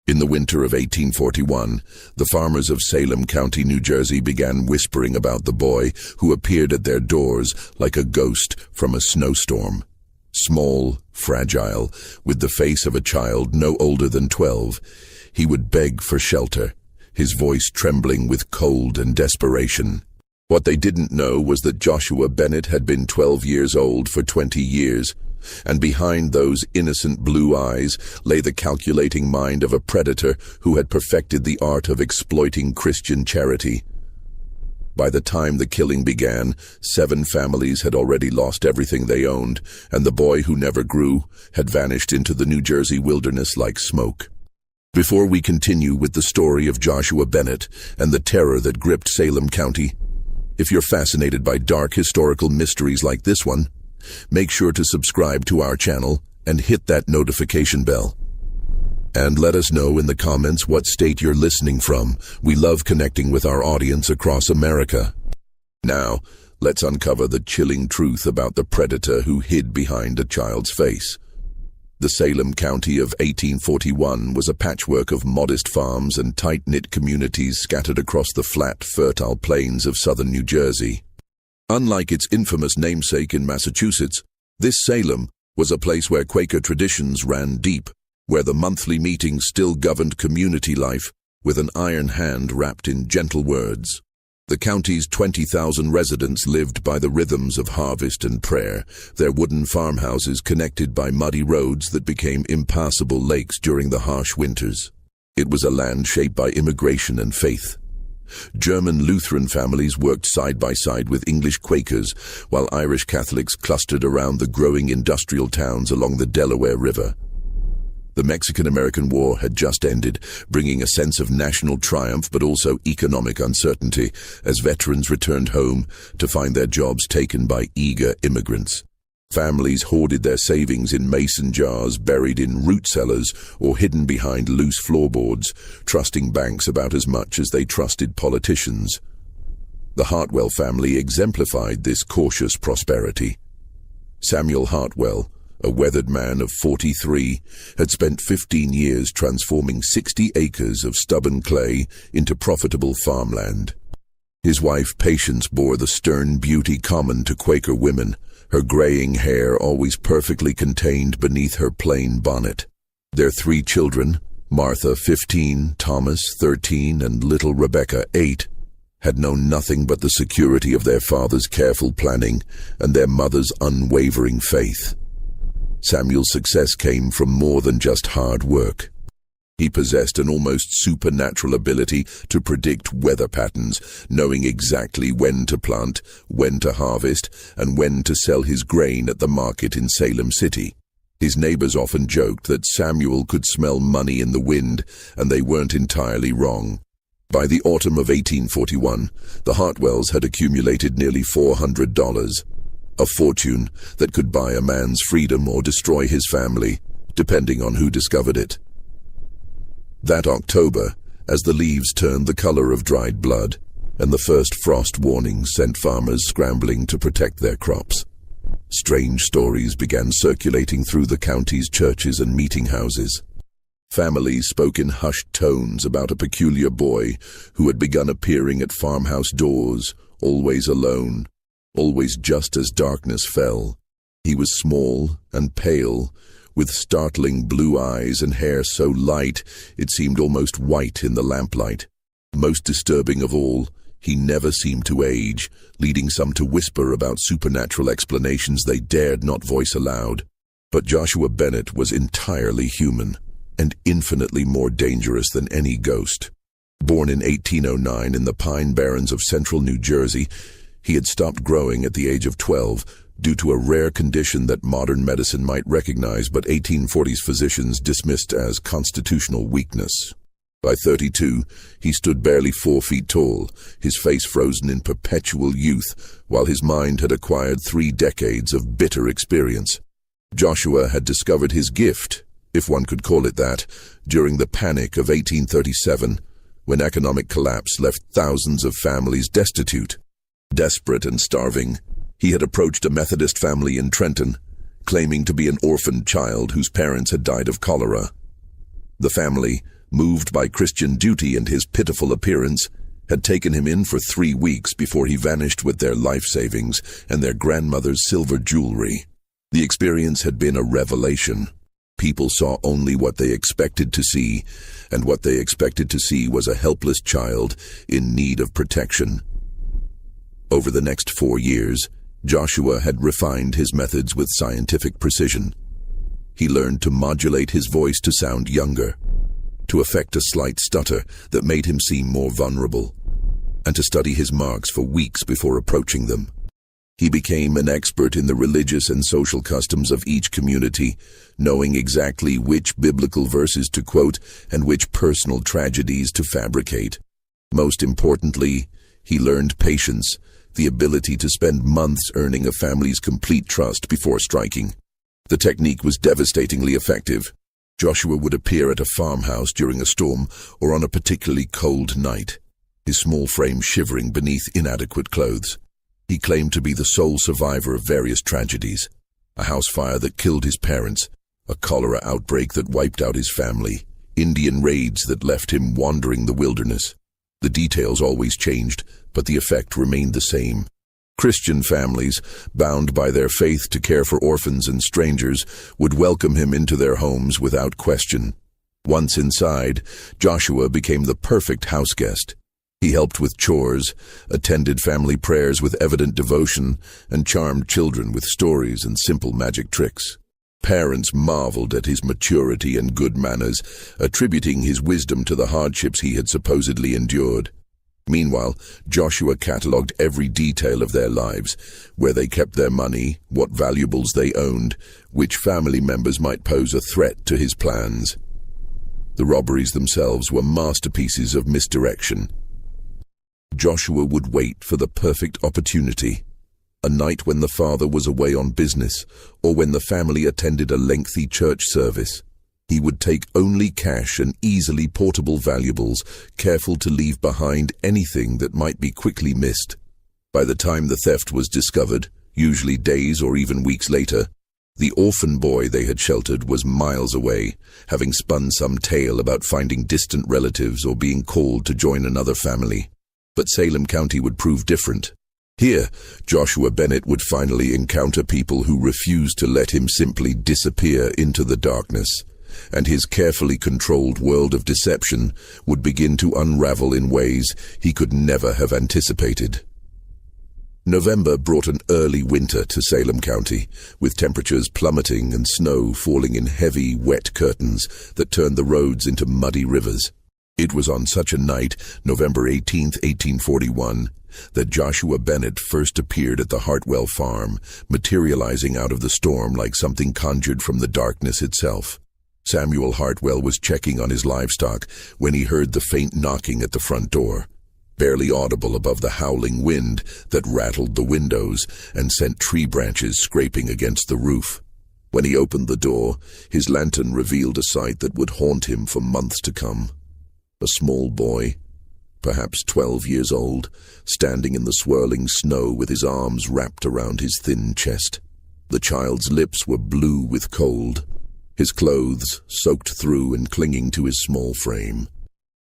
In the winter of 1841, the farmers of Salem County, New Jersey began whispering about the boy who appeared at their doors like a ghost from a snowstorm. Small, fragile, with the face of a child no older than 12, he would beg for shelter, his voice trembling with cold and desperation. What they didn't know was that Joshua Bennett had been 12 years old for 20 years, and behind those innocent blue eyes lay the calculating mind of a predator who had perfected the art of exploiting Christian charity. By the time the killing began, 7 families had already lost everything they owned, and the boy who never grew had vanished into the New Jersey wilderness like smoke. Before we continue with the story of Joshua Bennett and the terror that gripped Salem County, if you're fascinated by dark historical mysteries like this one, make sure to subscribe to our channel and hit that notification bell. And let us know in the comments what state you're listening from. We love connecting with our audience across America. Now, let's uncover the chilling truth about the predator who hid behind a child's face. The Salem County of 1841 was a patchwork of modest farms and tight-knit communities scattered across the flat, fertile plains of southern New Jersey. Unlike its infamous namesake in Massachusetts, this Salem was a place where Quaker traditions ran deep, where the monthly meetings still governed community life with an iron hand wrapped in gentle words. The county's 20,000 residents lived by the rhythms of harvest and prayer, their wooden farmhouses connected by muddy roads that became impassable lakes during the harsh winters. It was a land shaped by immigration and faith. German Lutheran families worked side by side with English Quakers, while Irish Catholics clustered around the growing industrial towns along the Delaware River. The Mexican-American War had just ended, bringing a sense of national triumph but also economic uncertainty as veterans returned home to find their jobs taken by eager immigrants. Families hoarded their savings in mason jars buried in root cellars or hidden behind loose floorboards, trusting banks about as much as they trusted politicians. The Hartwell family exemplified this cautious prosperity. Samuel Hartwell, a weathered man of 43, had spent 15 years transforming 60 acres of stubborn clay into profitable farmland. His wife Patience bore the stern beauty common to Quaker women, her graying hair always perfectly contained beneath her plain bonnet. Their 3 children, Martha 15, Thomas 13, and little Rebecca 8, had known nothing but the security of their father's careful planning and their mother's unwavering faith. Samuel's success came from more than just hard work. He possessed an almost supernatural ability to predict weather patterns, knowing exactly when to plant, when to harvest, and when to sell his grain at the market in Salem City. His neighbors often joked that Samuel could smell money in the wind, and they weren't entirely wrong. By the autumn of 1841, the Hartwells had accumulated nearly $400, a fortune that could buy a man's freedom or destroy his family, depending on who discovered it. That October, as the leaves turned the color of dried blood, and the first frost warnings sent farmers scrambling to protect their crops, strange stories began circulating through the county's churches and meeting houses. Families spoke in hushed tones about a peculiar boy who had begun appearing at farmhouse doors, always alone, always just as darkness fell. He was small and pale, with startling blue eyes and hair so light it seemed almost white in the lamplight. Most disturbing of all, he never seemed to age, leading some to whisper about supernatural explanations they dared not voice aloud. But Joshua Bennett was entirely human, and infinitely more dangerous than any ghost. Born in 1809 in the Pine Barrens of central New Jersey, he had stopped growing at the age of 12 due to a rare condition that modern medicine might recognize but 1840s physicians dismissed as constitutional weakness. By 32, he stood barely 4 feet tall, his face frozen in perpetual youth, while his mind had acquired 3 decades of bitter experience. Joshua had discovered his gift, if one could call it that, during the Panic of 1837, when economic collapse left thousands of families destitute. Desperate and starving, he had approached a Methodist family in Trenton, claiming to be an orphaned child whose parents had died of cholera. The family, moved by Christian duty and his pitiful appearance, had taken him in for 3 weeks before he vanished with their life savings and their grandmother's silver jewelry. The experience had been a revelation. People saw only what they expected to see, and what they expected to see was a helpless child in need of protection. Over the next 4 years, Joshua had refined his methods with scientific precision. He learned to modulate his voice to sound younger, to affect a slight stutter that made him seem more vulnerable, and to study his marks for weeks before approaching them. He became an expert in the religious and social customs of each community, knowing exactly which biblical verses to quote and which personal tragedies to fabricate. Most importantly, he learned patience, the ability to spend months earning a family's complete trust before striking. The technique was devastatingly effective. Joshua would appear at a farmhouse during a storm or on a particularly cold night, his small frame shivering beneath inadequate clothes. He claimed to be the sole survivor of various tragedies: a house fire that killed his parents, a cholera outbreak that wiped out his family, Indian raids that left him wandering the wilderness. The details always changed, but the effect remained the same. Christian families, bound by their faith to care for orphans and strangers, would welcome him into their homes without question. Once inside, Joshua became the perfect houseguest. He helped with chores, attended family prayers with evident devotion, and charmed children with stories and simple magic tricks. Parents marveled at his maturity and good manners, attributing his wisdom to the hardships he had supposedly endured. Meanwhile, Joshua catalogued every detail of their lives: where they kept their money, what valuables they owned, which family members might pose a threat to his plans. The robberies themselves were masterpieces of misdirection. Joshua would wait for the perfect opportunity. A night when the father was away on business, or when the family attended a lengthy church service. He would take only cash and easily portable valuables, careful to leave behind anything that might be quickly missed. By the time the theft was discovered, usually days or even weeks later, the orphan boy they had sheltered was miles away, having spun some tale about finding distant relatives or being called to join another family. But Salem County would prove different. Here, Joshua Bennett would finally encounter people who refused to let him simply disappear into the darkness, and his carefully controlled world of deception would begin to unravel in ways he could never have anticipated. November brought an early winter to Salem County, with temperatures plummeting and snow falling in heavy, wet curtains that turned the roads into muddy rivers. It was on such a night, November 18, 1841, that Joshua Bennett first appeared at the Hartwell farm, materializing out of the storm like something conjured from the darkness itself. Samuel Hartwell was checking on his livestock when he heard the faint knocking at the front door, barely audible above the howling wind that rattled the windows and sent tree branches scraping against the roof. When he opened the door, his lantern revealed a sight that would haunt him for months to come. A small boy, perhaps 12 years old, standing in the swirling snow with his arms wrapped around his thin chest. The child's lips were blue with cold, his clothes soaked through and clinging to his small frame.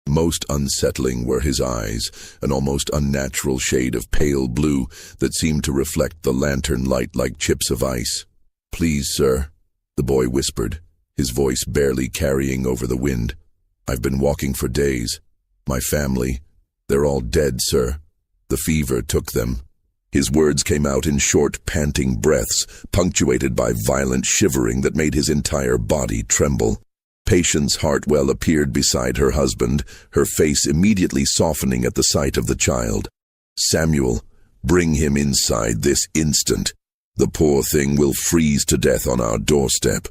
Most unsettling were his eyes, an almost unnatural shade of pale blue that seemed to reflect the lantern light like chips of ice. "Please, sir," the boy whispered, his voice barely carrying over the wind. "I've been walking for days. My family, they're all dead, sir. The fever took them." His words came out in short, panting breaths, punctuated by violent shivering that made his entire body tremble. Patience Hartwell appeared beside her husband, her face immediately softening at the sight of the child. "Samuel, bring him inside this instant. The poor thing will freeze to death on our doorstep."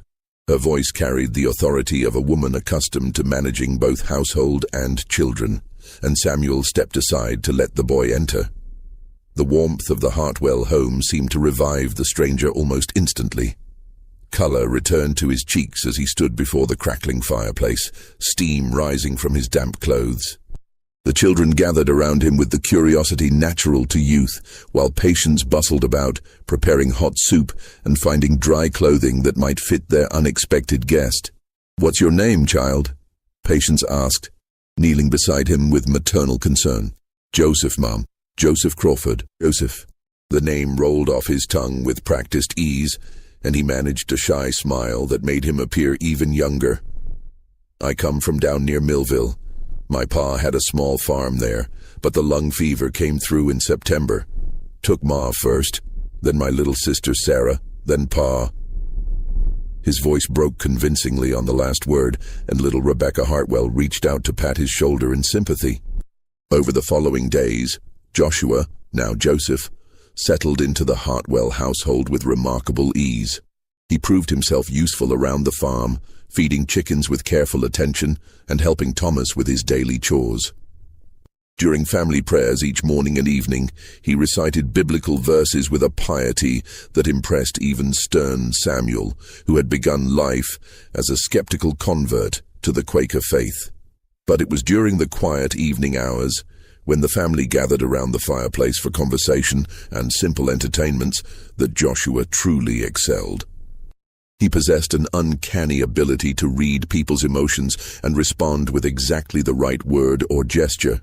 Her voice carried the authority of a woman accustomed to managing both household and children, and Samuel stepped aside to let the boy enter. The warmth of the Hartwell home seemed to revive the stranger almost instantly. Color returned to his cheeks as he stood before the crackling fireplace, steam rising from his damp clothes. The children gathered around him with the curiosity natural to youth, while Patience bustled about, preparing hot soup and finding dry clothing that might fit their unexpected guest. "What's your name, child?" Patience asked, kneeling beside him with maternal concern. "Joseph, Mom. Joseph Crawford. Joseph." The name rolled off his tongue with practiced ease, and he managed a shy smile that made him appear even younger. "I come from down near Millville. My pa had a small farm there, but the lung fever came through in September. Took Ma first, then my little sister Sarah, then Pa." His voice broke convincingly on the last word, and little Rebecca Hartwell reached out to pat his shoulder in sympathy. Over the following days, Joshua, now Joseph, settled into the Hartwell household with remarkable ease. He proved himself useful around the farm, feeding chickens with careful attention and helping Thomas with his daily chores. During family prayers each morning and evening, he recited biblical verses with a piety that impressed even stern Samuel, who had begun life as a skeptical convert to the Quaker faith. But it was during the quiet evening hours, when the family gathered around the fireplace for conversation and simple entertainments, that Joshua truly excelled. He possessed an uncanny ability to read people's emotions and respond with exactly the right word or gesture.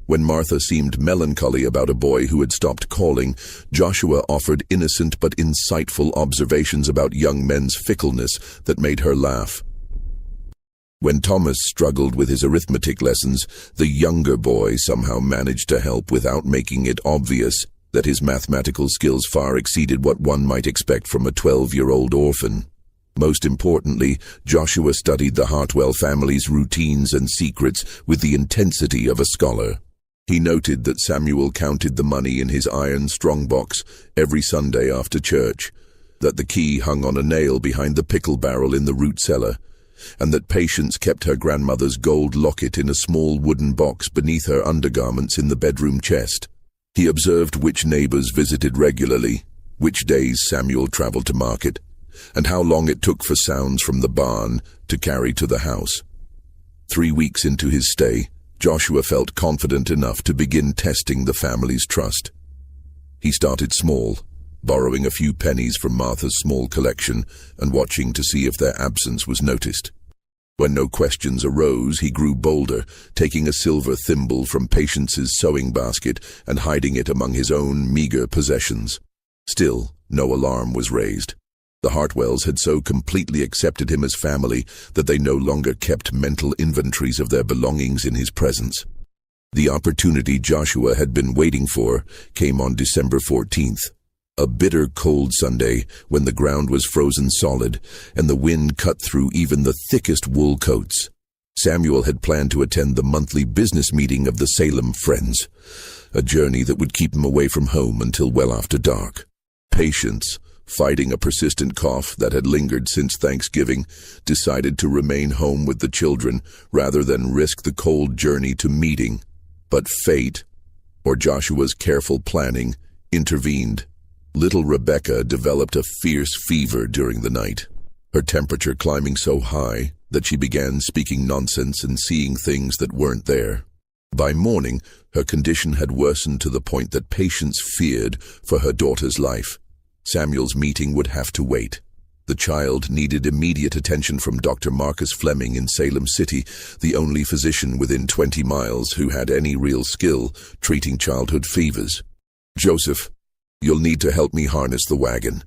When Martha seemed melancholy about a boy who had stopped calling, Joshua offered innocent but insightful observations about young men's fickleness that made her laugh. When Thomas struggled with his arithmetic lessons, the younger boy somehow managed to help without making it obvious that his mathematical skills far exceeded what one might expect from a 12-year-old orphan. Most importantly, Joshua studied the Hartwell family's routines and secrets with the intensity of a scholar. He noted that Samuel counted the money in his iron strongbox every Sunday after church, that the key hung on a nail behind the pickle barrel in the root cellar, and that Patience kept her grandmother's gold locket in a small wooden box beneath her undergarments in the bedroom chest. He observed which neighbors visited regularly, which days Samuel traveled to market, and how long it took for sounds from the barn to carry to the house. 3 weeks into his stay, Joshua felt confident enough to begin testing the family's trust. He started small, borrowing a few pennies from Martha's small collection and watching to see if their absence was noticed. When no questions arose, he grew bolder, taking a silver thimble from Patience's sewing basket and hiding it among his own meager possessions. Still, no alarm was raised. The Hartwells had so completely accepted him as family that they no longer kept mental inventories of their belongings in his presence. The opportunity Joshua had been waiting for came on December 14th, a bitter cold Sunday when the ground was frozen solid and the wind cut through even the thickest wool coats. Samuel had planned to attend the monthly business meeting of the Salem Friends, a journey that would keep him away from home until well after dark. Patience, fighting a persistent cough that had lingered since Thanksgiving, decided to remain home with the children rather than risk the cold journey to meeting. But fate, or Joshua's careful planning, intervened. Little Rebecca developed a fierce fever during the night, her temperature climbing so high that she began speaking nonsense and seeing things that weren't there. By morning, her condition had worsened to the point that Patience feared for her daughter's life. Samuel's meeting would have to wait. The child needed immediate attention from Dr. Marcus Fleming in Salem City, the only physician within 20 miles who had any real skill treating childhood fevers. "Joseph, you'll need to help me harness the wagon,"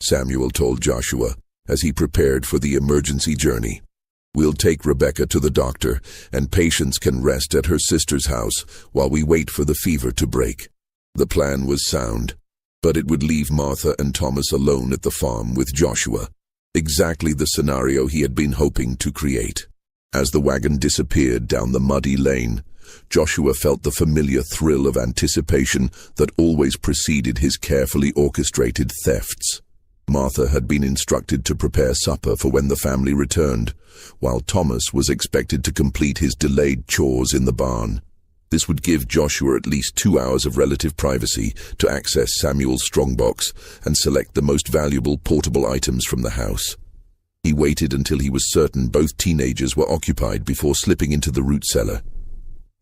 Samuel told Joshua as he prepared for the emergency journey. "We'll take Rebecca to the doctor, and Patience can rest at her sister's house while we wait for the fever to break." The plan was sound, but it would leave Martha and Thomas alone at the farm with Joshua, exactly the scenario he had been hoping to create. As the wagon disappeared down the muddy lane, Joshua felt the familiar thrill of anticipation that always preceded his carefully orchestrated thefts. Martha had been instructed to prepare supper for when the family returned, while Thomas was expected to complete his delayed chores in the barn. This would give Joshua at least 2 hours of relative privacy to access Samuel's strongbox and select the most valuable portable items from the house. He waited until he was certain both teenagers were occupied before slipping into the root cellar.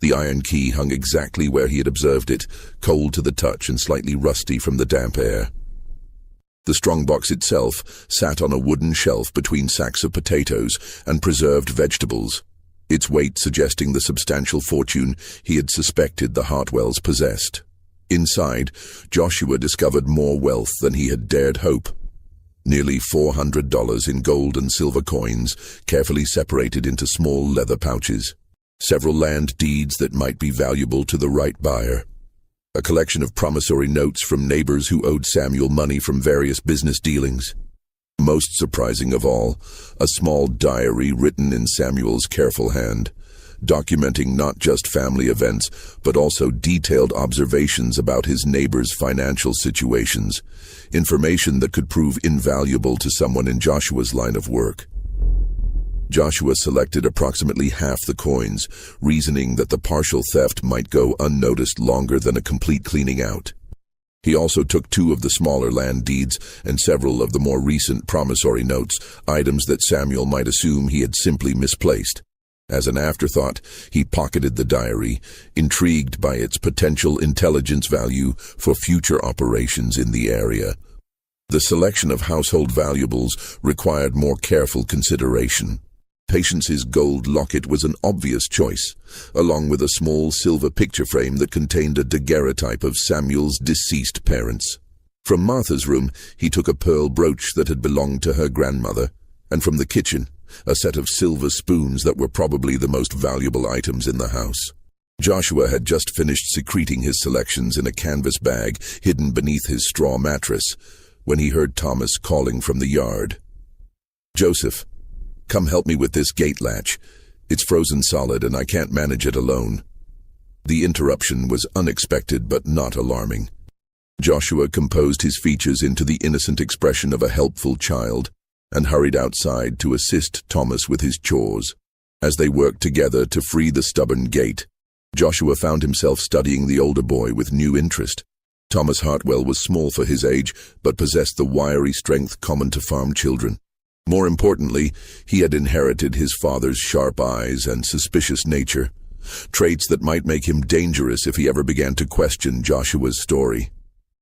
The iron key hung exactly where he had observed it, cold to the touch and slightly rusty from the damp air. The strongbox itself sat on a wooden shelf between sacks of potatoes and preserved vegetables, its weight suggesting the substantial fortune he had suspected the Hartwells possessed. Inside, Joshua discovered more wealth than he had dared hope. Nearly $400 in gold and silver coins, carefully separated into small leather pouches. Several land deeds that might be valuable to the right buyer. A collection of promissory notes from neighbors who owed Samuel money from various business dealings. Most surprising of all, a small diary written in Samuel's careful hand, documenting not just family events, but also detailed observations about his neighbors' financial situations, information that could prove invaluable to someone in Joshua's line of work. Joshua selected approximately half the coins, reasoning that the partial theft might go unnoticed longer than a complete cleaning out. He also took 2 of the smaller land deeds and several of the more recent promissory notes, items that Samuel might assume he had simply misplaced. As an afterthought, he pocketed the diary, intrigued by its potential intelligence value for future operations in the area. The selection of household valuables required more careful consideration. Patience's gold locket was an obvious choice, along with a small silver picture frame that contained a daguerreotype of Samuel's deceased parents. From Martha's room, he took a pearl brooch that had belonged to her grandmother, and from the kitchen, a set of silver spoons that were probably the most valuable items in the house. Joshua had just finished secreting his selections in a canvas bag hidden beneath his straw mattress when he heard Thomas calling from the yard. "Joseph, come help me with this gate latch. It's frozen solid and I can't manage it alone." The interruption was unexpected but not alarming. Joshua composed his features into the innocent expression of a helpful child and hurried outside to assist Thomas with his chores. As they worked together to free the stubborn gate, Joshua found himself studying the older boy with new interest. Thomas Hartwell was small for his age, but possessed the wiry strength common to farm children. More importantly, he had inherited his father's sharp eyes and suspicious nature, traits that might make him dangerous if he ever began to question Joshua's story.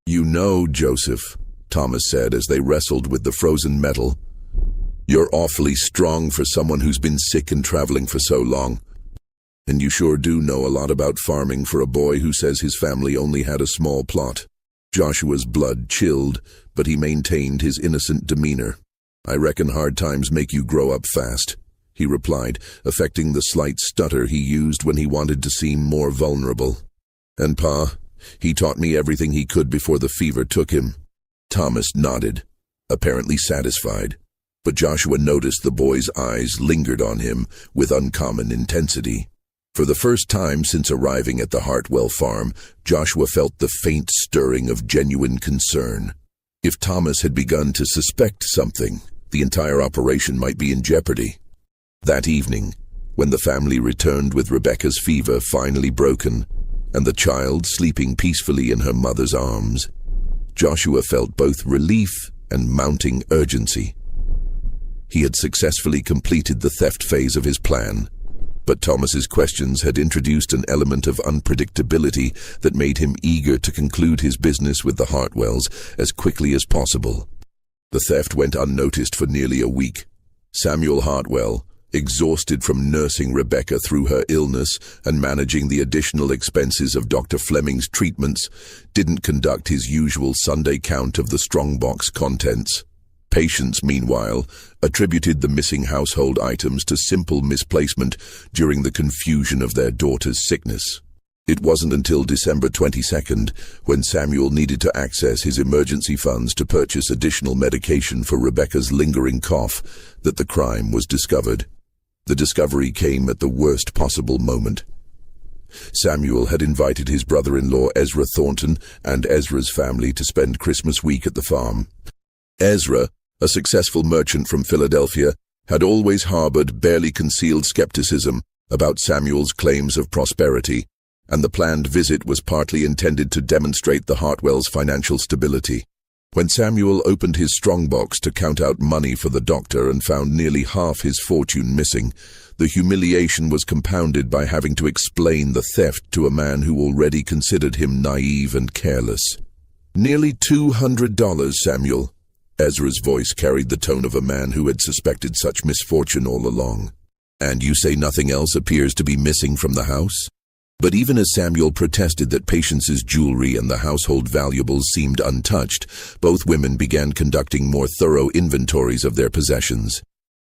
"You know, Joseph," Thomas said as they wrestled with the frozen metal, "you're awfully strong for someone who's been sick and traveling for so long. And you sure do know a lot about farming for a boy who says his family only had a small plot." Joshua's blood chilled, but he maintained his innocent demeanor. "I reckon hard times make you grow up fast," he replied, affecting the slight stutter he used when he wanted to seem more vulnerable. "And Pa, he taught me everything he could before the fever took him." Thomas nodded, apparently satisfied, but Joshua noticed the boy's eyes lingered on him with uncommon intensity. For the first time since arriving at the Hartwell farm, Joshua felt the faint stirring of genuine concern. If Thomas had begun to suspect something, the entire operation might be in jeopardy. That evening, when the family returned with Rebecca's fever finally broken, and the child sleeping peacefully in her mother's arms, Joshua felt both relief and mounting urgency. He had successfully completed the theft phase of his plan, but Thomas's questions had introduced an element of unpredictability that made him eager to conclude his business with the Hartwells as quickly as possible. The theft went unnoticed for nearly a week. Samuel Hartwell, exhausted from nursing Rebecca through her illness and managing the additional expenses of Dr. Fleming's treatments, didn't conduct his usual Sunday count of the strongbox contents. Patience, meanwhile, attributed the missing household items to simple misplacement during the confusion of their daughter's sickness. It wasn't until December 22nd, when Samuel needed to access his emergency funds to purchase additional medication for Rebecca's lingering cough, that the crime was discovered. The discovery came at the worst possible moment. Samuel had invited his brother-in-law Ezra Thornton and Ezra's family to spend Christmas week at the farm. Ezra, a successful merchant from Philadelphia, had always harbored barely concealed skepticism about Samuel's claims of prosperity, and the planned visit was partly intended to demonstrate the Hartwells' financial stability. When Samuel opened his strongbox to count out money for the doctor and found nearly half his fortune missing, the humiliation was compounded by having to explain the theft to a man who already considered him naive and careless. "Nearly $200, Samuel," Ezra's voice carried the tone of a man who had suspected such misfortune all along. "And you say nothing else appears to be missing from the house?" But even as Samuel protested that Patience's jewelry and the household valuables seemed untouched, both women began conducting more thorough inventories of their possessions.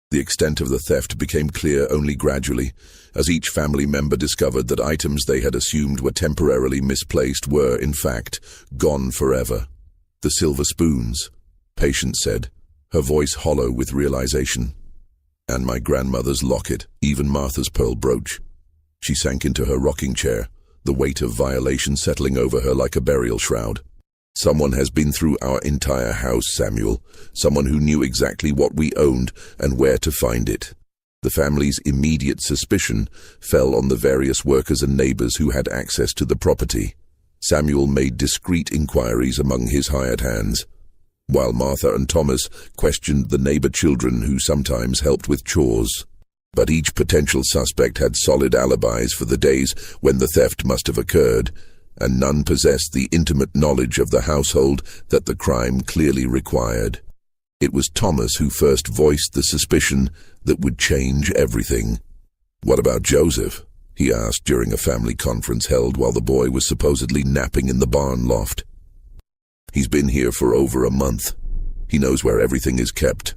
The extent of the theft became clear only gradually, as each family member discovered that items they had assumed were temporarily misplaced were, in fact, gone forever. "The silver spoons," Patience said, her voice hollow with realization. "And my grandmother's locket, even Martha's pearl brooch." She sank into her rocking chair, the weight of violation settling over her like a burial shroud. "Someone has been through our entire house, Samuel. Someone who knew exactly what we owned and where to find it." The family's immediate suspicion fell on the various workers and neighbors who had access to the property. Samuel made discreet inquiries among his hired hands, while Martha and Thomas questioned the neighbor children who sometimes helped with chores. But each potential suspect had solid alibis for the days when the theft must have occurred, and none possessed the intimate knowledge of the household that the crime clearly required. It was Thomas who first voiced the suspicion that would change everything. "What about Joseph?" he asked during a family conference held while the boy was supposedly napping in the barn loft. "He's been here for over a month. He knows where everything is kept."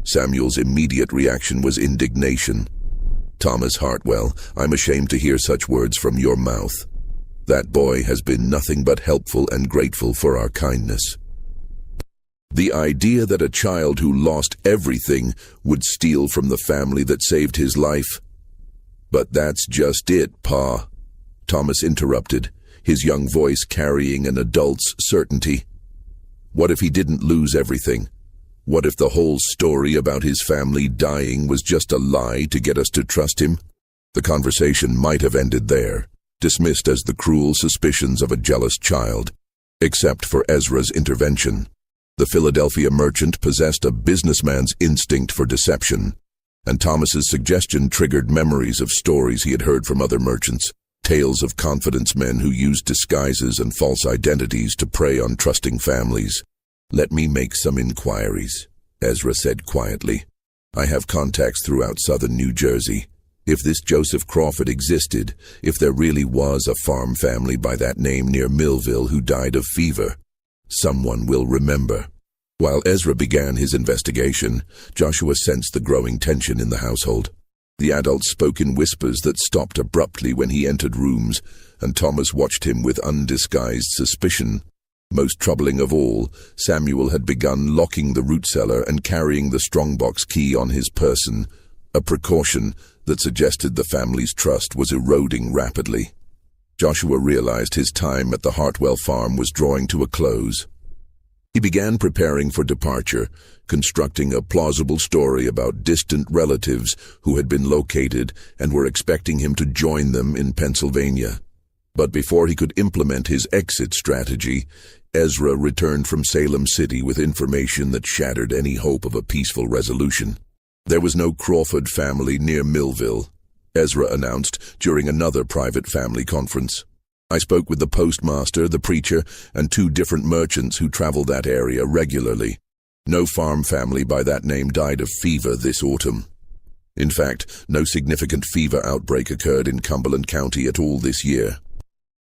Samuel's immediate reaction was indignation. "Thomas Hartwell, I'm ashamed to hear such words from your mouth. That boy has been nothing but helpful and grateful for our kindness." The idea that a child who lost everything would steal from the family that saved his life. "But that's just it, Pa," Thomas interrupted, his young voice carrying an adult's certainty. "What if he didn't lose everything? What if the whole story about his family dying was just a lie to get us to trust him?" The conversation might have ended there, dismissed as the cruel suspicions of a jealous child, except for Ezra's intervention. The Philadelphia merchant possessed a businessman's instinct for deception, and Thomas's suggestion triggered memories of stories he had heard from other merchants, tales of confidence men who used disguises and false identities to prey on trusting families. "Let me make some inquiries," Ezra said quietly. "I have contacts throughout southern New Jersey. If this Joseph Crawford existed, if there really was a farm family by that name near Millville who died of fever, someone will remember." While Ezra began his investigation, Joshua sensed the growing tension in the household. The adult spoke in whispers that stopped abruptly when he entered rooms, and Thomas watched him with undisguised suspicion. Most troubling of all, Samuel had begun locking the root cellar and carrying the strongbox key on his person, a precaution that suggested the family's trust was eroding rapidly. Joshua realized his time at the Hartwell farm was drawing to a close. He began preparing for departure, constructing a plausible story about distant relatives who had been located and were expecting him to join them in Pennsylvania. But before he could implement his exit strategy, Ezra returned from Salem City with information that shattered any hope of a peaceful resolution. "There was no Crawford family near Millville," Ezra announced during another private family conference. "I spoke with the postmaster, the preacher, and 2 different merchants who travel that area regularly. No farm family by that name died of fever this autumn. In fact, no significant fever outbreak occurred in Cumberland County at all this year."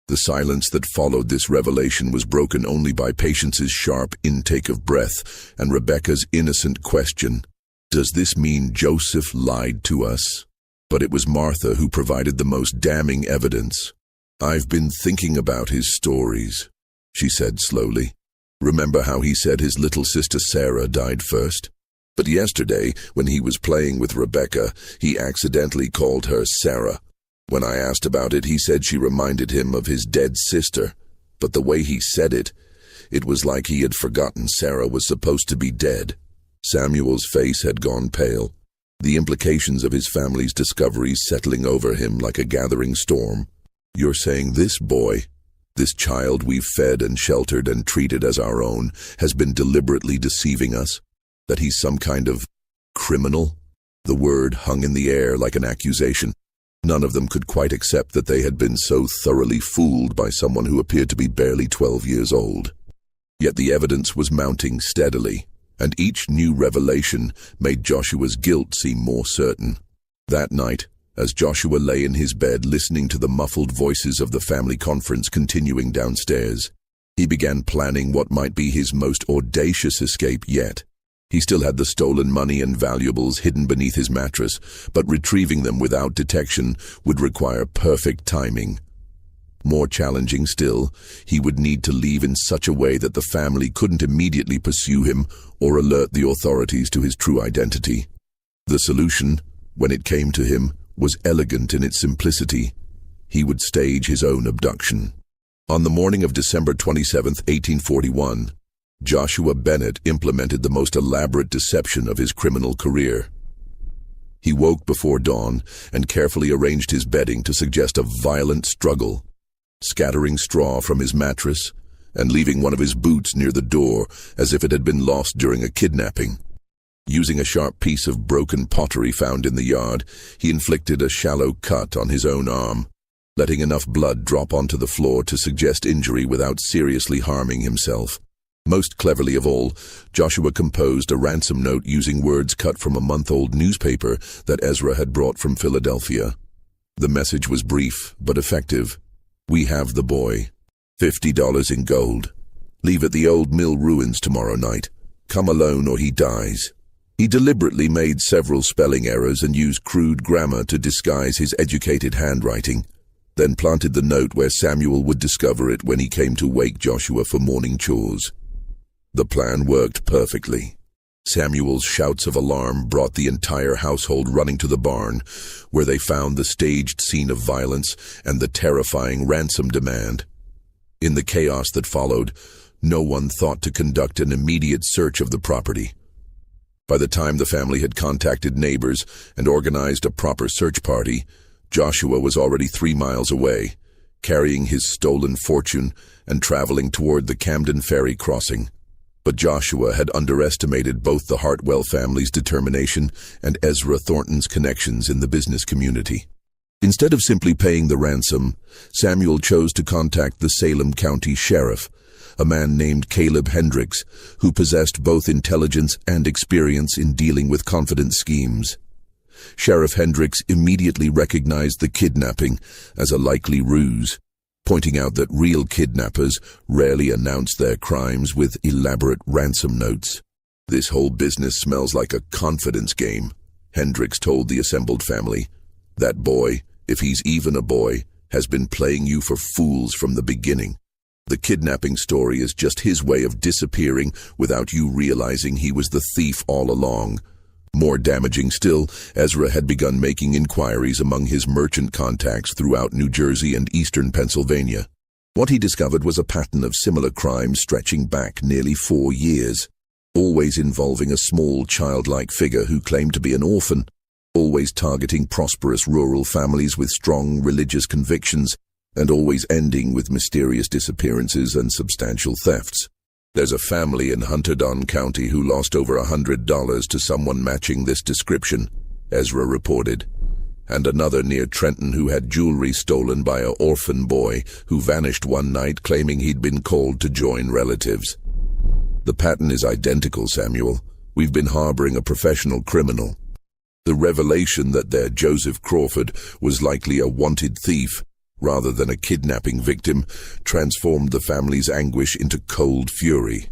The silence that followed this revelation was broken only by Patience's sharp intake of breath and Rebecca's innocent question, "Does this mean Joseph lied to us?" But it was Martha who provided the most damning evidence. "I've been thinking about his stories," she said slowly. "Remember how he said his little sister Sarah died first? But yesterday, when he was playing with Rebecca, he accidentally called her Sarah. When I asked about it, he said she reminded him of his dead sister. But the way he said it, it was like he had forgotten Sarah was supposed to be dead." Samuel's face had gone pale, the implications of his family's discoveries settling over him like a gathering storm. "You're saying this boy, this child we've fed and sheltered and treated as our own, has been deliberately deceiving us? That he's some kind of criminal?" The word hung in the air like an accusation. None of them could quite accept that they had been so thoroughly fooled by someone who appeared to be barely 12 years old. Yet the evidence was mounting steadily, and each new revelation made Joshua's guilt seem more certain. That night, as Joshua lay in his bed listening to the muffled voices of the family conference continuing downstairs, he began planning what might be his most audacious escape yet. He still had the stolen money and valuables hidden beneath his mattress, but retrieving them without detection would require perfect timing. More challenging still, he would need to leave in such a way that the family couldn't immediately pursue him or alert the authorities to his true identity. The solution, when it came to him, was elegant in its simplicity. He would stage his own abduction. On the morning of December 27, 1841, Joshua Bennett implemented the most elaborate deception of his criminal career. He woke before dawn and carefully arranged his bedding to suggest a violent struggle, scattering straw from his mattress and leaving one of his boots near the door as if it had been lost during a kidnapping. Using a sharp piece of broken pottery found in the yard, he inflicted a shallow cut on his own arm, letting enough blood drop onto the floor to suggest injury without seriously harming himself. Most cleverly of all, Joshua composed a ransom note using words cut from a month-old newspaper that Ezra had brought from Philadelphia. The message was brief but effective. "We have the boy. $50 in gold. Leave at the old mill ruins tomorrow night. Come alone or he dies." He deliberately made several spelling errors and used crude grammar to disguise his educated handwriting, then planted the note where Samuel would discover it when he came to wake Joshua for morning chores. The plan worked perfectly. Samuel's shouts of alarm brought the entire household running to the barn, where they found the staged scene of violence and the terrifying ransom demand. In the chaos that followed, no one thought to conduct an immediate search of the property. By the time the family had contacted neighbors and organized a proper search party, Joshua was already 3 miles away, carrying his stolen fortune and traveling toward the Camden Ferry crossing. But Joshua had underestimated both the Hartwell family's determination and Ezra Thornton's connections in the business community. Instead of simply paying the ransom, Samuel chose to contact the Salem County Sheriff, a man named Caleb Hendricks, who possessed both intelligence and experience in dealing with confident schemes. Sheriff Hendricks immediately recognized the kidnapping as a likely ruse, pointing out that real kidnappers rarely announce their crimes with elaborate ransom notes. "This whole business smells like a confidence game," Hendricks told the assembled family. "That boy, if he's even a boy, has been playing you for fools from the beginning. The kidnapping story is just his way of disappearing without you realizing he was the thief all along." More damaging still, Ezra had begun making inquiries among his merchant contacts throughout New Jersey and eastern Pennsylvania. What he discovered was a pattern of similar crimes stretching back nearly 4 years, always involving a small childlike figure who claimed to be an orphan, always targeting prosperous rural families with strong religious convictions, and always ending with mysterious disappearances and substantial thefts. "There's a family in Hunterdon County who lost over $100 to someone matching this description," Ezra reported, "and another near Trenton who had jewelry stolen by an orphan boy who vanished one night claiming he'd been called to join relatives." "The pattern is identical, Samuel. We've been harboring a professional criminal." The revelation that their Joseph Crawford was likely a wanted thief rather than a kidnapping victim transformed the family's anguish into cold fury.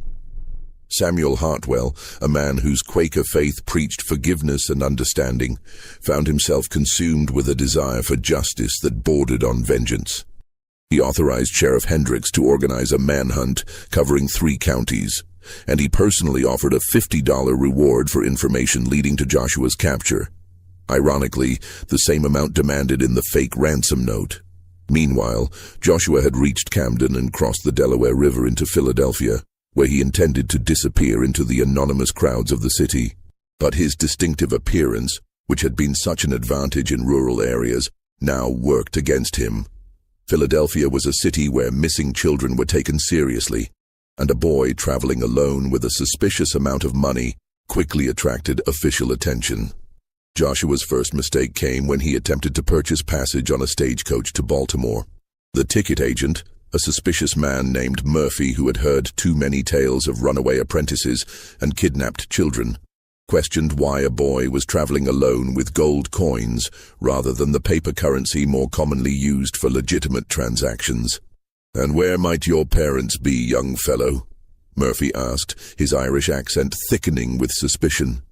Samuel Hartwell, a man whose Quaker faith preached forgiveness and understanding, found himself consumed with a desire for justice that bordered on vengeance. He authorized Sheriff Hendricks to organize a manhunt covering 3 counties, and he personally offered a $50 reward for information leading to Joshua's capture. Ironically, the same amount demanded in the fake ransom note. Meanwhile, Joshua had reached Camden and crossed the Delaware River into Philadelphia, where he intended to disappear into the anonymous crowds of the city. But his distinctive appearance, which had been such an advantage in rural areas, now worked against him. Philadelphia was a city where missing children were taken seriously, and a boy traveling alone with a suspicious amount of money quickly attracted official attention. Joshua's first mistake came when he attempted to purchase passage on a stagecoach to Baltimore. The ticket agent, A suspicious man named Murphy, who had heard too many tales of runaway apprentices and kidnapped children, questioned why a boy was traveling alone with gold coins rather than the paper currency more commonly used for legitimate transactions. "And where might your parents be, young fellow?" Murphy asked, his Irish accent thickening with suspicion.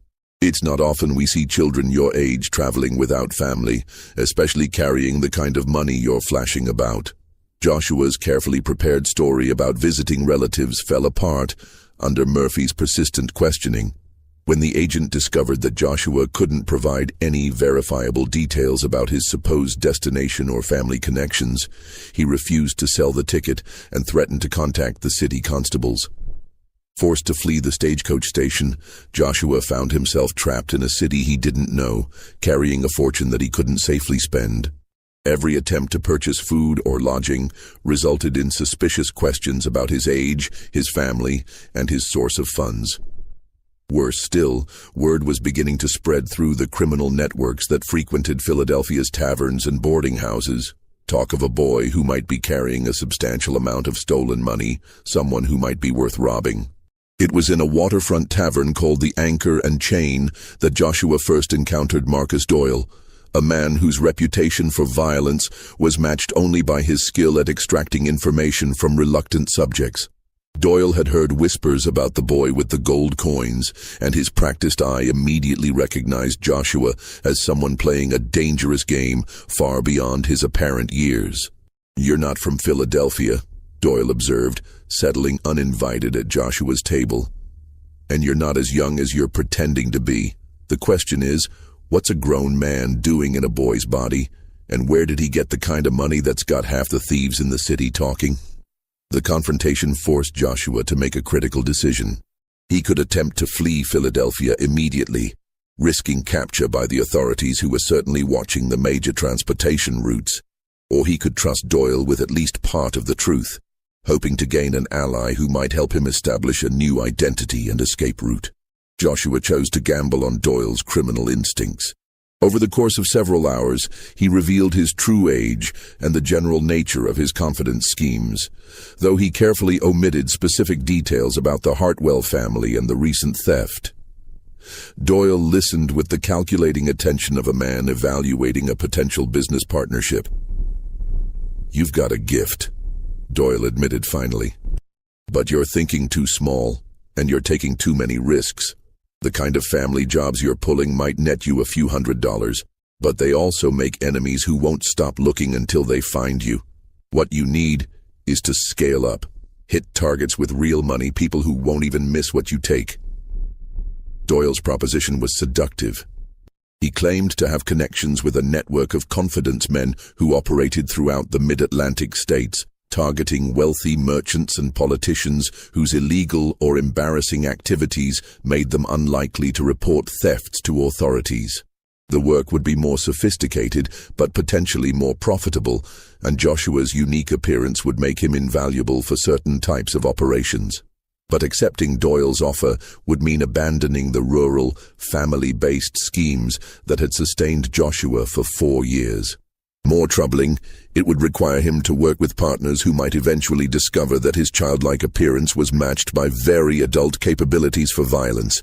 "It's not often we see children your age traveling without family, especially carrying the kind of money you're flashing about." Joshua's carefully prepared story about visiting relatives fell apart under Murphy's persistent questioning. When the agent discovered that Joshua couldn't provide any verifiable details about his supposed destination or family connections, he refused to sell the ticket and threatened to contact the city constables. Forced to flee the stagecoach station, Joshua found himself trapped in a city he didn't know, carrying a fortune that he couldn't safely spend. Every attempt to purchase food or lodging resulted in suspicious questions about his age, his family, and his source of funds. Worse still, word was beginning to spread through the criminal networks that frequented Philadelphia's taverns and boarding houses. Talk of a boy who might be carrying a substantial amount of stolen money, someone who might be worth robbing. It was in a waterfront tavern called the Anchor and Chain that Joshua first encountered Marcus Doyle, a man whose reputation for violence was matched only by his skill at extracting information from reluctant subjects. Doyle had heard whispers about the boy with the gold coins, and his practiced eye immediately recognized Joshua as someone playing a dangerous game far beyond his apparent years. "You're not from Philadelphia," Doyle observed, settling uninvited at Joshua's table. "And you're not as young as you're pretending to be. The question is, what's a grown man doing in a boy's body, and where did he get the kind of money that's got half the thieves in the city talking?" The confrontation forced Joshua to make a critical decision. He could attempt to flee Philadelphia immediately, risking capture by the authorities who were certainly watching the major transportation routes, or he could trust Doyle with at least part of the truth, hoping to gain an ally who might help him establish a new identity and escape route. Joshua chose to gamble on Doyle's criminal instincts. Over the course of several hours, he revealed his true age and the general nature of his confidence schemes, though he carefully omitted specific details about the Hartwell family and the recent theft. Doyle listened with the calculating attention of a man evaluating a potential business partnership. "You've got a gift," Doyle admitted finally. "But you're thinking too small, and you're taking too many risks. The kind of family jobs you're pulling might net you a few $100s, but they also make enemies who won't stop looking until they find you. What you need is to scale up. Hit targets with real money, people who won't even miss what you take." Doyle's proposition was seductive. He claimed to have connections with a network of confidence men who operated throughout the mid-Atlantic states, targeting wealthy merchants and politicians whose illegal or embarrassing activities made them unlikely to report thefts to authorities. The work would be more sophisticated, but potentially more profitable, and Joshua's unique appearance would make him invaluable for certain types of operations. But accepting Doyle's offer would mean abandoning the rural, family-based schemes that had sustained Joshua for 4 years. More troubling, it would require him to work with partners who might eventually discover that his childlike appearance was matched by very adult capabilities for violence,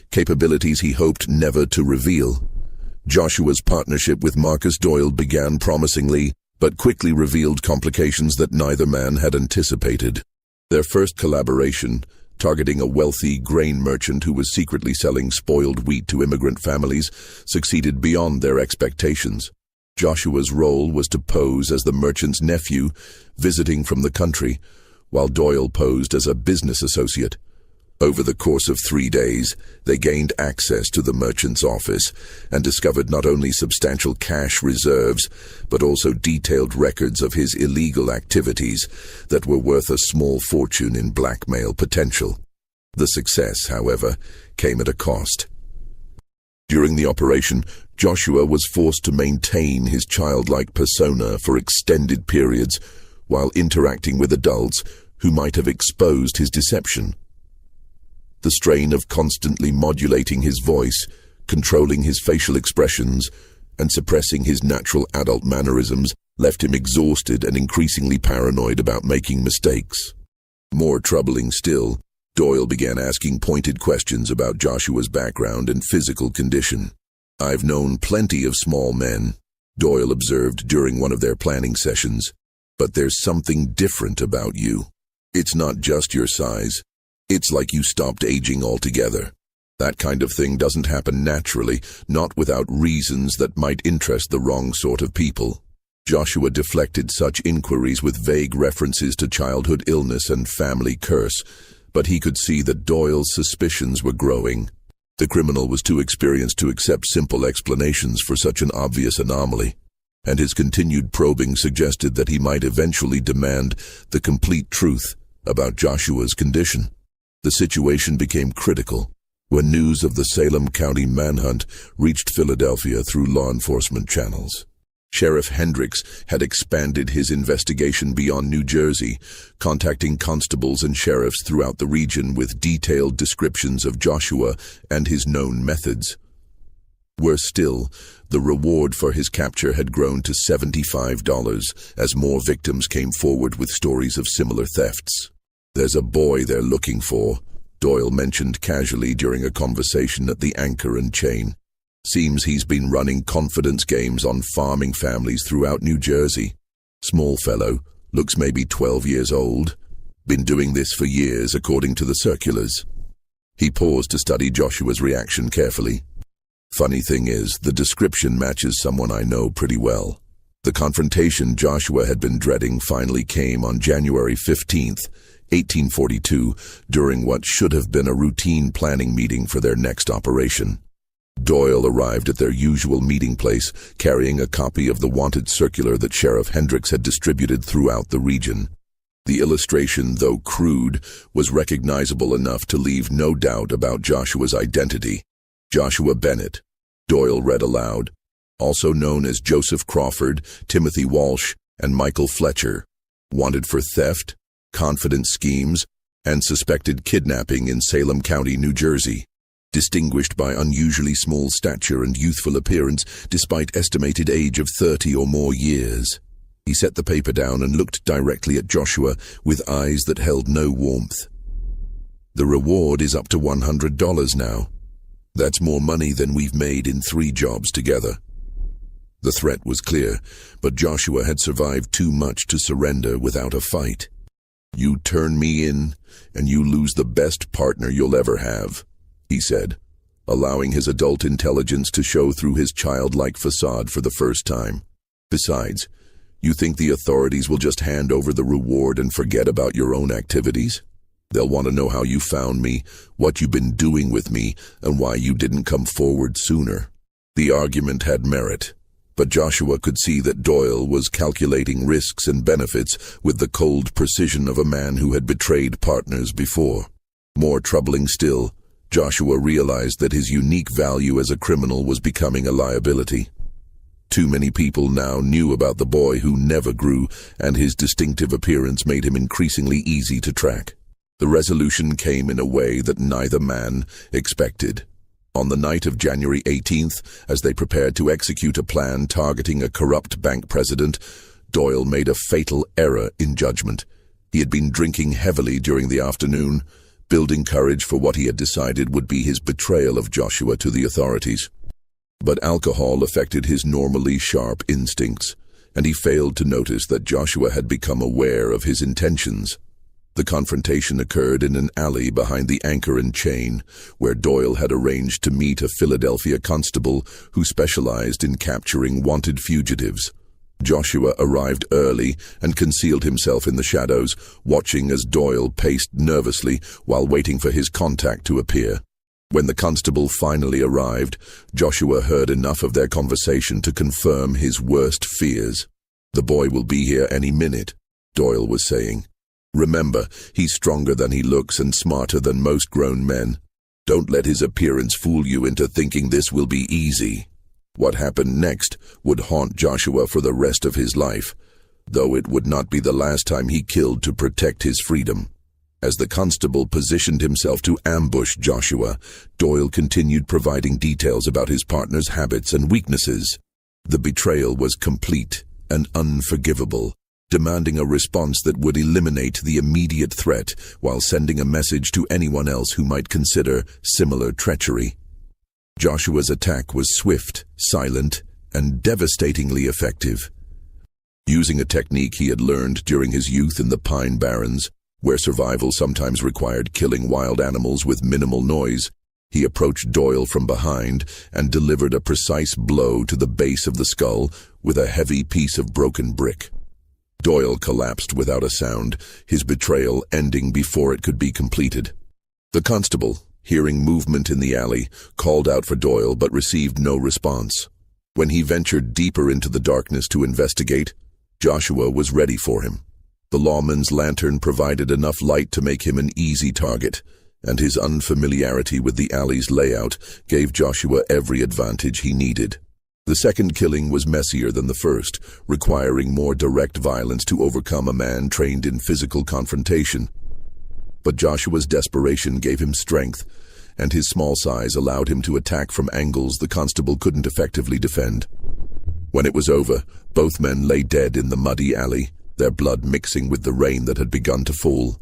capabilities he hoped never to reveal. Joshua's partnership with Marcus Doyle began promisingly, but quickly revealed complications that neither man had anticipated. Their first collaboration, targeting a wealthy grain merchant who was secretly selling spoiled wheat to immigrant families, succeeded beyond their expectations. Joshua's role was to pose as the merchant's nephew, visiting from the country, while Doyle posed as a business associate. Over the course of 3 days, they gained access to the merchant's office and discovered not only substantial cash reserves, but also detailed records of his illegal activities that were worth a small fortune in blackmail potential. The success, however, came at a cost. During the operation, Joshua was forced to maintain his childlike persona for extended periods while interacting with adults who might have exposed his deception. The strain of constantly modulating his voice, controlling his facial expressions, and suppressing his natural adult mannerisms left him exhausted and increasingly paranoid about making mistakes. More troubling still, Doyle began asking pointed questions about Joshua's background and physical condition. "I've known plenty of small men," Doyle observed during one of their planning sessions, "but there's something different about you. It's not just your size. It's like you stopped aging altogether. That kind of thing doesn't happen naturally, not without reasons that might interest the wrong sort of people." Joshua deflected such inquiries with vague references to childhood illness and family curse, but he could see that Doyle's suspicions were growing. The criminal was too experienced to accept simple explanations for such an obvious anomaly, and his continued probing suggested that he might eventually demand the complete truth about Joshua's condition. The situation became critical when news of the Salem County manhunt reached Philadelphia through law enforcement channels. Sheriff Hendricks had expanded his investigation beyond New Jersey, contacting constables and sheriffs throughout the region with detailed descriptions of Joshua and his known methods. Worse still, the reward for his capture had grown to $75 as more victims came forward with stories of similar thefts. "There's a boy they're looking for," Doyle mentioned casually during a conversation at the Anchor and Chain. "Seems he's been running confidence games on farming families throughout New Jersey. Small fellow, looks maybe 12 years old. Been doing this for years, according to the circulars." He paused to study Joshua's reaction carefully. "Funny thing is, the description matches someone I know pretty well." The confrontation Joshua had been dreading finally came on January 15th, 1842, during what should have been a routine planning meeting for their next operation. Doyle arrived at their usual meeting place, carrying a copy of the wanted circular that Sheriff Hendricks had distributed throughout the region. The illustration, though crude, was recognizable enough to leave no doubt about Joshua's identity. "Joshua Bennett," Doyle read aloud, "also known as Joseph Crawford, Timothy Walsh, and Michael Fletcher, wanted for theft, confidence schemes, and suspected kidnapping in Salem County, New Jersey. Distinguished by unusually small stature and youthful appearance despite estimated age of 30 or more years." He set the paper down and looked directly at Joshua with eyes that held no warmth. "The reward is up to $100 now. That's more money than we've made in 3 jobs together." The threat was clear, but Joshua had survived too much to surrender without a fight. "You turn me in, and you lose the best partner you'll ever have," he said, allowing his adult intelligence to show through his childlike facade for the first time. "Besides, you think the authorities will just hand over the reward and forget about your own activities? They'll want to know how you found me, what you've been doing with me, and why you didn't come forward sooner." The argument had merit, but Joshua could see that Doyle was calculating risks and benefits with the cold precision of a man who had betrayed partners before. More troubling still, Joshua realized that his unique value as a criminal was becoming a liability. Too many people now knew about the boy who never grew, and his distinctive appearance made him increasingly easy to track. The resolution came in a way that neither man expected. On the night of January 18th, as they prepared to execute a plan targeting a corrupt bank president, Doyle made a fatal error in judgment. He had been drinking heavily during the afternoon, building courage for what he had decided would be his betrayal of Joshua to the authorities. But alcohol affected his normally sharp instincts, and he failed to notice that Joshua had become aware of his intentions. The confrontation occurred in an alley behind the Anchor and Chain, where Doyle had arranged to meet a Philadelphia constable who specialized in capturing wanted fugitives. Joshua arrived early and concealed himself in the shadows, watching as Doyle paced nervously while waiting for his contact to appear. When the constable finally arrived, Joshua heard enough of their conversation to confirm his worst fears. "The boy will be here any minute," Doyle was saying. "Remember, he's stronger than he looks and smarter than most grown men. Don't let his appearance fool you into thinking this will be easy." What happened next would haunt Joshua for the rest of his life, though it would not be the last time he killed to protect his freedom. As the constable positioned himself to ambush Joshua, Doyle continued providing details about his partner's habits and weaknesses. The betrayal was complete, and unforgivable, demanding a response that would eliminate the immediate threat while sending a message to anyone else who might consider similar treachery. Joshua's attack was swift, silent, and devastatingly effective. Using a technique he had learned during his youth in the Pine Barrens, where survival sometimes required killing wild animals with minimal noise, he approached Doyle from behind and delivered a precise blow to the base of the skull with a heavy piece of broken brick. Doyle collapsed without a sound, his betrayal ending before it could be completed. The constable, hearing movement in the alley, called out for Doyle but received no response. When he ventured deeper into the darkness to investigate, Joshua was ready for him. The lawman's lantern provided enough light to make him an easy target, and his unfamiliarity with the alley's layout gave Joshua every advantage he needed. The second killing was messier than the first, requiring more direct violence to overcome a man trained in physical confrontation. But Joshua's desperation gave him strength, and his small size allowed him to attack from angles the constable couldn't effectively defend. When it was over, both men lay dead in the muddy alley, their blood mixing with the rain that had begun to fall.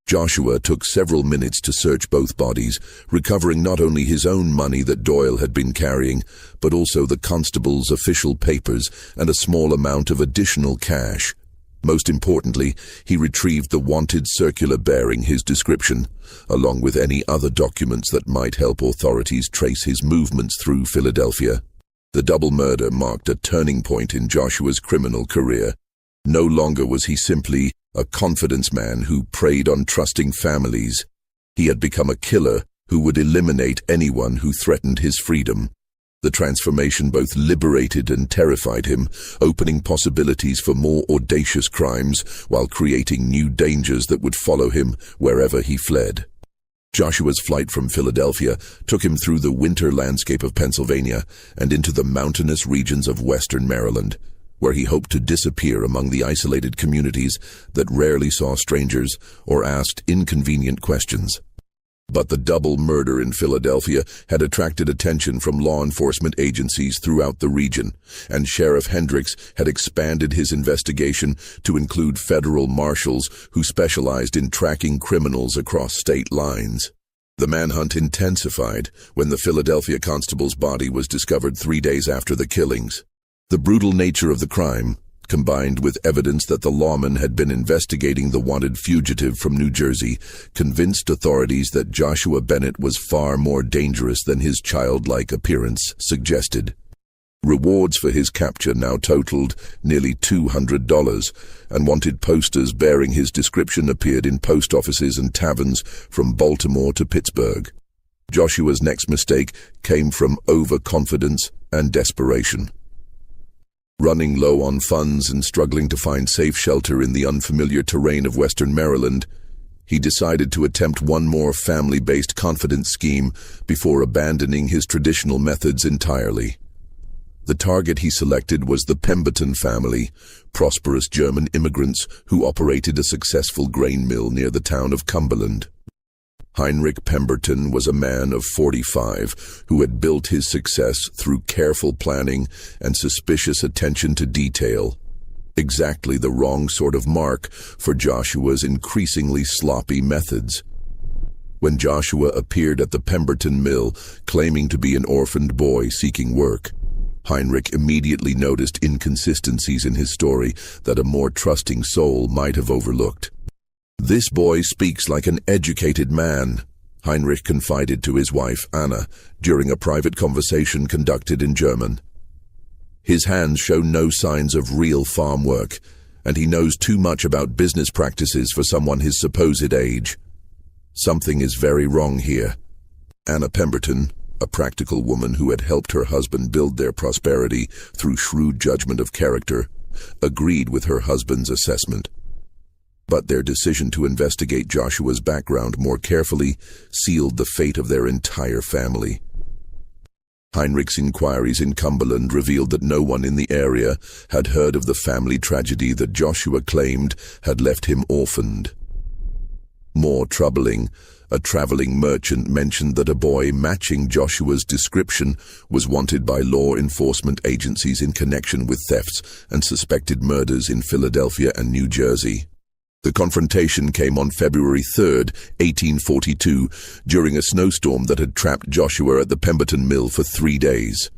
Joshua took several minutes to search both bodies, recovering not only his own money that Doyle had been carrying, but also the constable's official papers and a small amount of additional cash. Most importantly, he retrieved the wanted circular bearing his description, along with any other documents that might help authorities trace his movements through Philadelphia. The double murder marked a turning point in Joshua's criminal career. No longer was he simply a confidence man who preyed on trusting families. He had become a killer who would eliminate anyone who threatened his freedom. The transformation both liberated and terrified him, opening possibilities for more audacious crimes while creating new dangers that would follow him wherever he fled. Joshua's flight from Philadelphia took him through the winter landscape of Pennsylvania and into the mountainous regions of western Maryland, where he hoped to disappear among the isolated communities that rarely saw strangers or asked inconvenient questions. But the double murder in Philadelphia had attracted attention from law enforcement agencies throughout the region, and Sheriff Hendricks had expanded his investigation to include federal marshals who specialized in tracking criminals across state lines. The manhunt intensified when the Philadelphia constable's body was discovered 3 days after the killings. The brutal nature of the crime, combined with evidence that the lawman had been investigating the wanted fugitive from New Jersey, convinced authorities that Joshua Bennett was far more dangerous than his childlike appearance suggested. Rewards for his capture now totaled nearly $200, and wanted posters bearing his description appeared in post offices and taverns from Baltimore to Pittsburgh. Joshua's next mistake came from overconfidence and desperation. Running low on funds and struggling to find safe shelter in the unfamiliar terrain of western Maryland, he decided to attempt one more family-based confidence scheme before abandoning his traditional methods entirely. The target he selected was the Pemberton family, prosperous German immigrants who operated a successful grain mill near the town of Cumberland. Heinrich Pemberton was a man of 45 who had built his success through careful planning and suspicious attention to detail. Exactly the wrong sort of mark for Joshua's increasingly sloppy methods. When Joshua appeared at the Pemberton mill, claiming to be an orphaned boy seeking work, Heinrich immediately noticed inconsistencies in his story that a more trusting soul might have overlooked. "This boy speaks like an educated man," Heinrich confided to his wife, Anna, during a private conversation conducted in German. "His hands show no signs of real farm work, and he knows too much about business practices for someone his supposed age. Something is very wrong here." Anna Pemberton, a practical woman who had helped her husband build their prosperity through shrewd judgment of character, agreed with her husband's assessment. But their decision to investigate Joshua's background more carefully sealed the fate of their entire family. Heinrich's inquiries in Cumberland revealed that no one in the area had heard of the family tragedy that Joshua claimed had left him orphaned. More troubling, A traveling merchant mentioned that a boy matching Joshua's description was wanted by law enforcement agencies in connection with thefts and suspected murders in Philadelphia and New Jersey. The confrontation came on February 3, 1842, during a snowstorm that had trapped Joshua at the Pemberton Mill for 3 days.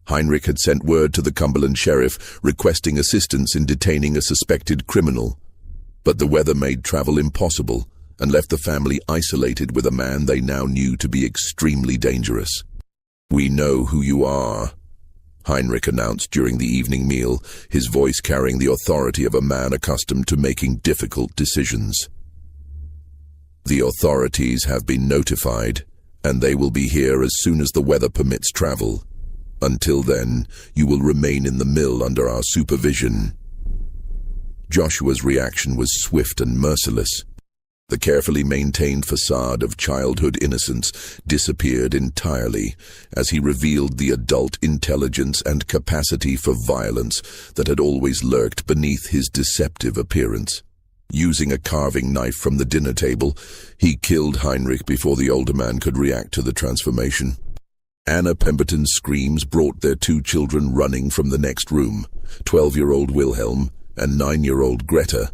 Heinrich had sent word to the Cumberland sheriff requesting assistance in detaining a suspected criminal. But the weather made travel impossible and left the family isolated with a man they now knew to be extremely dangerous. "We know who you are," Heinrich announced during the evening meal, his voice carrying the authority of a man accustomed to making difficult decisions. "The authorities have been notified, and they will be here as soon as the weather permits travel. Until then, you will remain in the mill under our supervision." Joshua's reaction was swift and merciless. The carefully maintained facade of childhood innocence disappeared entirely as he revealed the adult intelligence and capacity for violence that had always lurked beneath his deceptive appearance. Using a carving knife from the dinner table, he killed Heinrich before the older man could react to the transformation. Anna Pemberton's screams brought their 2 children running from the next room, 12-year-old Wilhelm and 9-year-old Greta.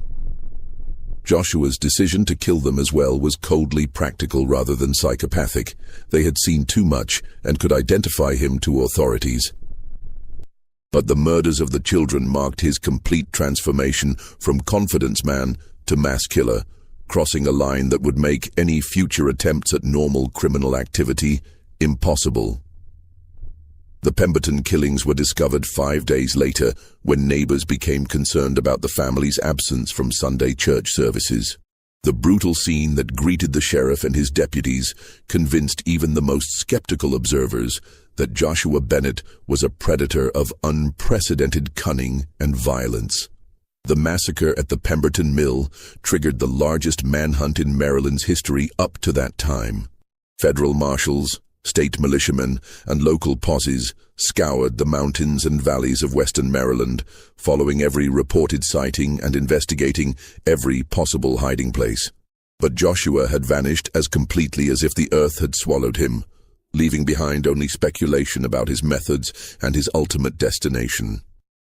Joshua's decision to kill them as well was coldly practical rather than psychopathic. They had seen too much and could identify him to authorities. But the murders of the children marked his complete transformation from confidence man to mass killer, crossing a line that would make any future attempts at normal criminal activity impossible. The Pemberton killings were discovered 5 days later when neighbors became concerned about the family's absence from Sunday church services. The brutal scene that greeted the sheriff and his deputies convinced even the most skeptical observers that Joshua Bennett was a predator of unprecedented cunning and violence. The massacre at the Pemberton Mill triggered the largest manhunt in Maryland's history up to that time. Federal marshals, state militiamen, and local posses scoured the mountains and valleys of western Maryland, following every reported sighting and investigating every possible hiding place. But Joshua had vanished as completely as if the earth had swallowed him, leaving behind only speculation about his methods and his ultimate destination.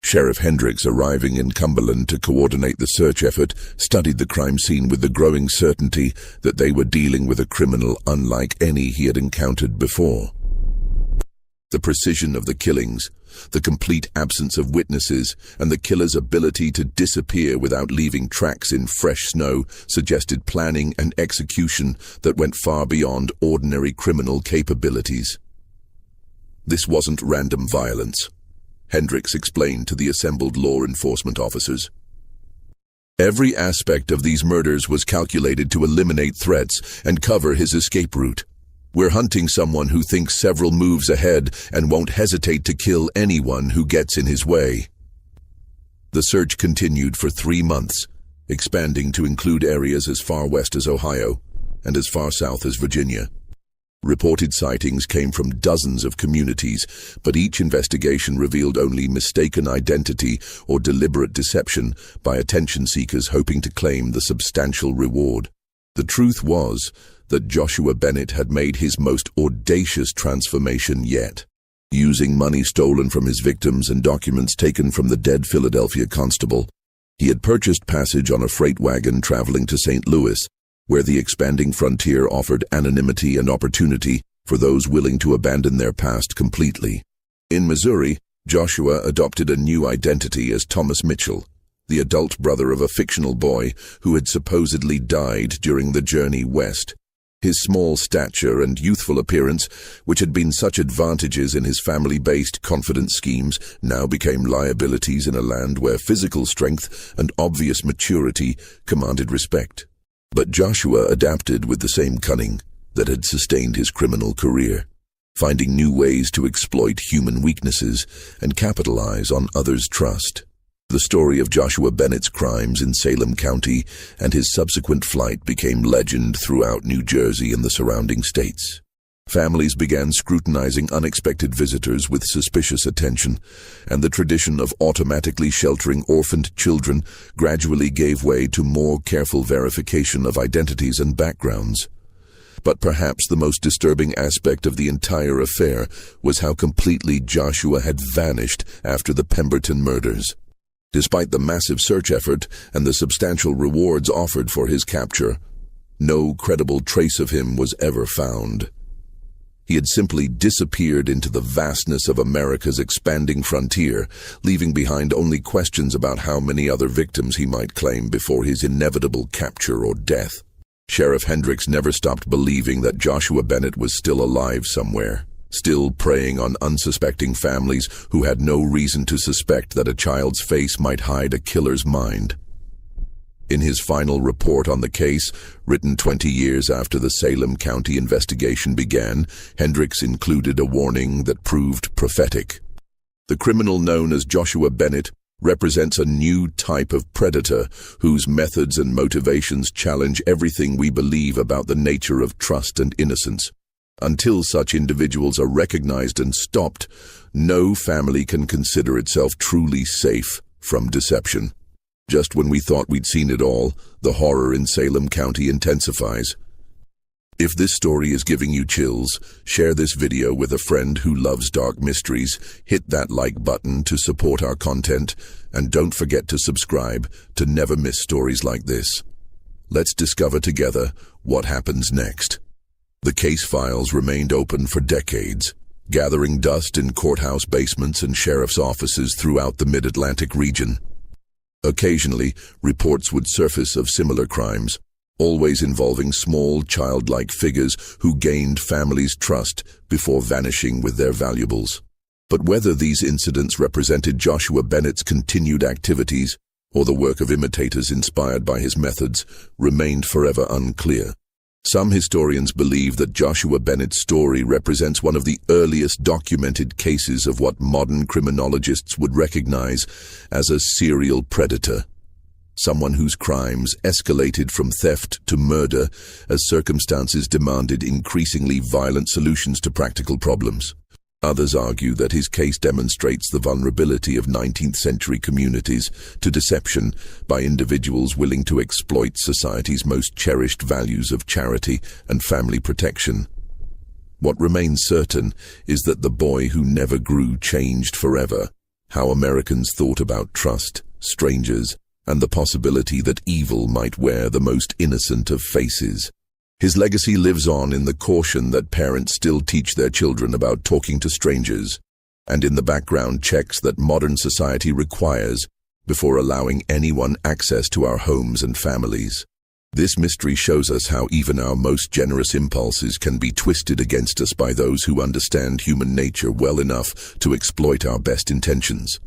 Sheriff Hendricks, arriving in Cumberland to coordinate the search effort, studied the crime scene with the growing certainty that they were dealing with a criminal unlike any he had encountered before. The precision of the killings, the complete absence of witnesses, and the killer's ability to disappear without leaving tracks in fresh snow suggested planning and execution that went far beyond ordinary criminal capabilities. This wasn't random violence, Hendricks explained to the assembled law enforcement officers. Every aspect of these murders was calculated to eliminate threats and cover his escape route. We're hunting someone who thinks several moves ahead and won't hesitate to kill anyone who gets in his way. The search continued for 3 months, expanding to include areas as far west as Ohio and as far south as Virginia. Reported sightings came from dozens of communities, but each investigation revealed only mistaken identity or deliberate deception by attention seekers hoping to claim the substantial reward. The truth was that Joshua Bennett had made his most audacious transformation yet. Using money stolen from his victims and documents taken from the dead Philadelphia constable, he had purchased passage on a freight wagon traveling to St. Louis, where the expanding frontier offered anonymity and opportunity for those willing to abandon their past completely. In Missouri, Joshua adopted a new identity as Thomas Mitchell, the adult brother of a fictional boy who had supposedly died during the journey west. His small stature and youthful appearance, which had been such advantages in his family-based confidence schemes, now became liabilities in a land where physical strength and obvious maturity commanded respect. But Joshua adapted with the same cunning that had sustained his criminal career, finding new ways to exploit human weaknesses and capitalize on others' trust. The story of Joshua Bennett's crimes in Salem County and his subsequent flight became legend throughout New Jersey and the surrounding states. Families began scrutinizing unexpected visitors with suspicious attention, and the tradition of automatically sheltering orphaned children gradually gave way to more careful verification of identities and backgrounds. But perhaps the most disturbing aspect of the entire affair was how completely Joshua had vanished after the Pemberton murders. Despite the massive search effort and the substantial rewards offered for his capture, no credible trace of him was ever found. He had simply disappeared into the vastness of America's expanding frontier, leaving behind only questions about how many other victims he might claim before his inevitable capture or death. Sheriff Hendricks never stopped believing that Joshua Bennett was still alive somewhere, still preying on unsuspecting families who had no reason to suspect that a child's face might hide a killer's mind. In his final report on the case, written 20 years after the Salem County investigation began, Hendricks included a warning that proved prophetic. The criminal known as Joshua Bennett represents a new type of predator whose methods and motivations challenge everything we believe about the nature of trust and innocence. Until such individuals are recognized and stopped, no family can consider itself truly safe from deception. Just when we thought we'd seen it all, the horror in Salem County intensifies. If this story is giving you chills, share this video with a friend who loves dark mysteries, hit that like button to support our content, and don't forget to subscribe to never miss stories like this. Let's discover together what happens next. The case files remained open for decades, gathering dust in courthouse basements and sheriff's offices throughout the Mid-Atlantic region. Occasionally, reports would surface of similar crimes, always involving small, childlike figures who gained families' trust before vanishing with their valuables. But whether these incidents represented Joshua Bennett's continued activities or the work of imitators inspired by his methods remained forever unclear. Some historians believe that Joshua Bennett's story represents one of the earliest documented cases of what modern criminologists would recognize as a serial predator, someone whose crimes escalated from theft to murder as circumstances demanded increasingly violent solutions to practical problems. Others argue that his case demonstrates the vulnerability of 19th-century communities to deception by individuals willing to exploit society's most cherished values of charity and family protection. What remains certain is that the boy who never grew changed forever how Americans thought about trust, strangers, and the possibility that evil might wear the most innocent of faces. His legacy lives on in the caution that parents still teach their children about talking to strangers, and in the background checks that modern society requires before allowing anyone access to our homes and families. This mystery shows us how even our most generous impulses can be twisted against us by those who understand human nature well enough to exploit our best intentions.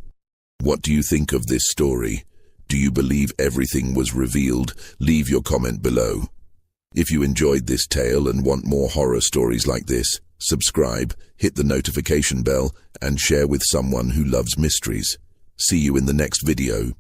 What do you think of this story? Do you believe everything was revealed? Leave your comment below. If you enjoyed this tale and want more horror stories like this, subscribe, hit the notification bell, and share with someone who loves mysteries. See you in the next video.